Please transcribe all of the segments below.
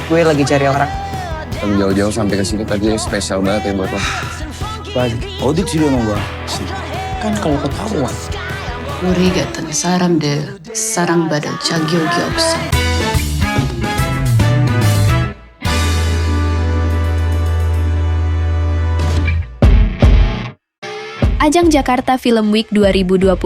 Gue lagi cari orang. Kamu jauh-jauh sampai ke sini tadi spesial banget ya buat lo. 어디 치료하는 거야? Kan kalau ketahuan. 우리 같은 사람들 사랑받을 자격이 없어. Ajang Jakarta Film Week 2024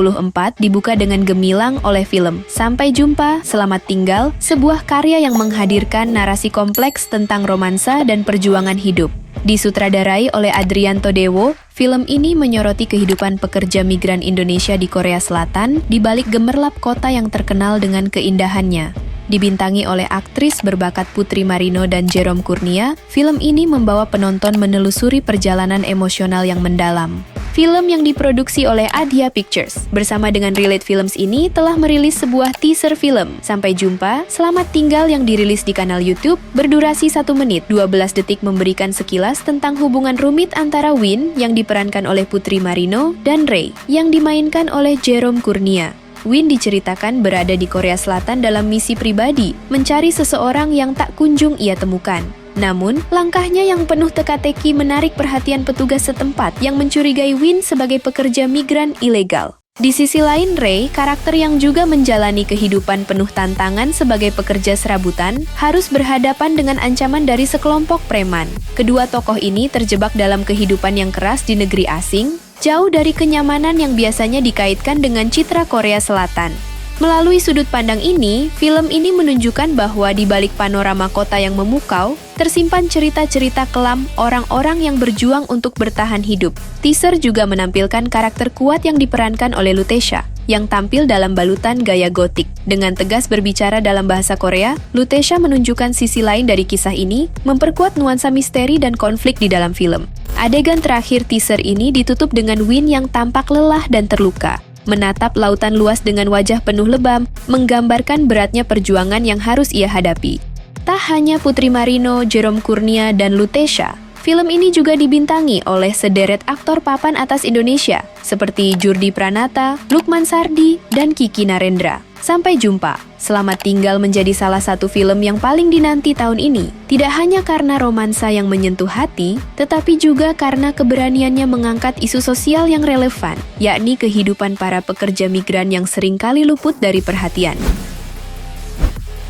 dibuka dengan gemilang oleh film Sampai Jumpa, Selamat Tinggal, sebuah karya yang menghadirkan narasi kompleks tentang romansa dan perjuangan hidup. Disutradarai oleh Adrianto Dewo, film ini menyoroti kehidupan pekerja migran Indonesia di Korea Selatan di balik gemerlap kota yang terkenal dengan keindahannya. Dibintangi oleh aktris berbakat Putri Marino dan Jerome Kurnia, film ini membawa penonton menelusuri perjalanan emosional yang mendalam. Film yang diproduksi oleh Adhya Pictures bersama dengan Relate Films ini telah merilis sebuah teaser film Sampai Jumpa, Selamat Tinggal yang dirilis di kanal YouTube berdurasi 1 menit 12 detik memberikan sekilas tentang hubungan rumit antara Win yang diperankan oleh Putri Marino dan Ray yang dimainkan oleh Jerome Kurnia. Win diceritakan berada di Korea Selatan dalam misi pribadi, mencari seseorang yang tak kunjung ia temukan. Namun, langkahnya yang penuh teka-teki menarik perhatian petugas setempat yang mencurigai Win sebagai pekerja migran ilegal. Di sisi lain, Ray, karakter yang juga menjalani kehidupan penuh tantangan sebagai pekerja serabutan, harus berhadapan dengan ancaman dari sekelompok preman. Kedua tokoh ini terjebak dalam kehidupan yang keras di negeri asing, jauh dari kenyamanan yang biasanya dikaitkan dengan citra Korea Selatan. Melalui sudut pandang ini, film ini menunjukkan bahwa di balik panorama kota yang memukau, tersimpan cerita-cerita kelam orang-orang yang berjuang untuk bertahan hidup. Teaser juga menampilkan karakter kuat yang diperankan oleh Lutesha, yang tampil dalam balutan gaya gotik. Dengan tegas berbicara dalam bahasa Korea, Lutesha menunjukkan sisi lain dari kisah ini, memperkuat nuansa misteri dan konflik di dalam film. Adegan terakhir teaser ini ditutup dengan Win yang tampak lelah dan terluka. Menatap lautan luas dengan wajah penuh lebam, menggambarkan beratnya perjuangan yang harus ia hadapi. Tak hanya Putri Marino, Jerome Kurnia, dan Lutesha, film ini juga dibintangi oleh sederet aktor papan atas Indonesia, seperti Jurdi Pranata, Lukman Sardi, dan Kiki Narendra. Sampai Jumpa, Selamat Tinggal menjadi salah satu film yang paling dinanti tahun ini. Tidak hanya karena romansa yang menyentuh hati, tetapi juga karena keberaniannya mengangkat isu sosial yang relevan, yakni kehidupan para pekerja migran yang seringkali luput dari perhatian.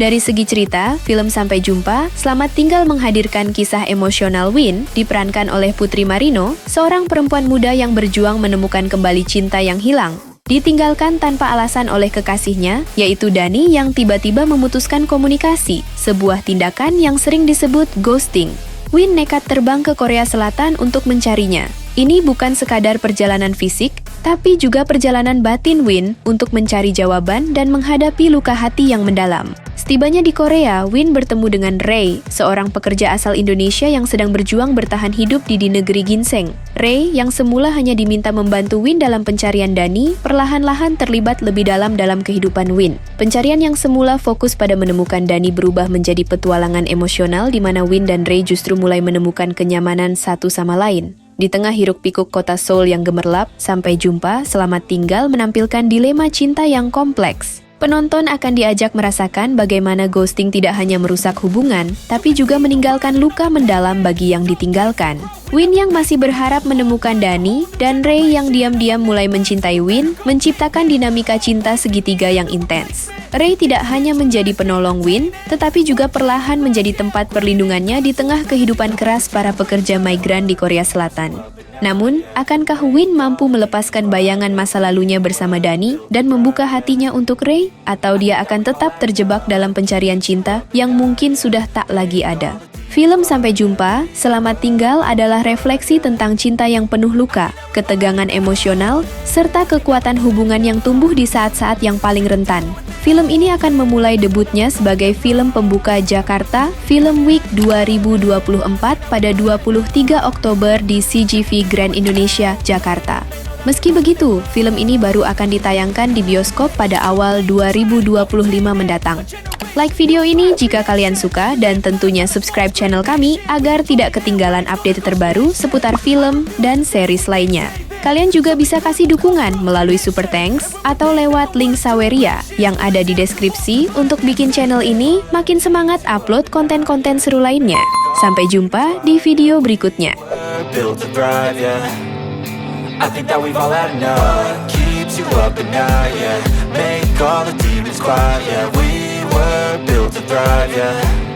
Dari segi cerita, film Sampai Jumpa, Selamat Tinggal menghadirkan kisah emosional Win, diperankan oleh Putri Marino, seorang perempuan muda yang berjuang menemukan kembali cinta yang hilang. Ditinggalkan tanpa alasan oleh kekasihnya, yaitu Dani yang tiba-tiba memutuskan komunikasi, sebuah tindakan yang sering disebut ghosting. Win nekat terbang ke Korea Selatan untuk mencarinya. Ini bukan sekadar perjalanan fisik, tapi juga perjalanan batin Win untuk mencari jawaban dan menghadapi luka hati yang mendalam. Setibanya di Korea, Win bertemu dengan Ray, seorang pekerja asal Indonesia yang sedang berjuang bertahan hidup di negeri ginseng. Ray, yang semula hanya diminta membantu Win dalam pencarian Dani, perlahan-lahan terlibat lebih dalam kehidupan Win. Pencarian yang semula fokus pada menemukan Dani berubah menjadi petualangan emosional di mana Win dan Ray justru mulai menemukan kenyamanan satu sama lain. Di tengah hiruk-pikuk kota Seoul yang gemerlap, Sampai Jumpa, Selamat Tinggal menampilkan dilema cinta yang kompleks. Penonton akan diajak merasakan bagaimana ghosting tidak hanya merusak hubungan, tapi juga meninggalkan luka mendalam bagi yang ditinggalkan. Win yang masih berharap menemukan Dani, dan Ray yang diam-diam mulai mencintai Win, menciptakan dinamika cinta segitiga yang intens. Ray tidak hanya menjadi penolong Win, tetapi juga perlahan menjadi tempat perlindungannya di tengah kehidupan keras para pekerja migran di Korea Selatan. Namun, akankah Win mampu melepaskan bayangan masa lalunya bersama Dani dan membuka hatinya untuk Ray? Atau dia akan tetap terjebak dalam pencarian cinta yang mungkin sudah tak lagi ada? Film Sampai Jumpa, Selamat Tinggal adalah refleksi tentang cinta yang penuh luka, ketegangan emosional, serta kekuatan hubungan yang tumbuh di saat-saat yang paling rentan. Film ini akan memulai debutnya sebagai film pembuka Jakarta Film Week 2024 pada 23 Oktober di CGV Grand Indonesia, Jakarta. Meski begitu, film ini baru akan ditayangkan di bioskop pada awal 2025 mendatang. Like video ini jika kalian suka dan tentunya subscribe channel kami agar tidak ketinggalan update terbaru seputar film dan series lainnya. Kalian juga bisa kasih dukungan melalui Super Thanks atau lewat link Saweria yang ada di deskripsi untuk bikin channel ini makin semangat upload konten-konten seru lainnya. Sampai jumpa di video berikutnya. Built to thrive, yeah. I think that we've all had enough. Keeps you up at night, yeah. Make all the demons quiet, yeah. We were built to thrive, yeah.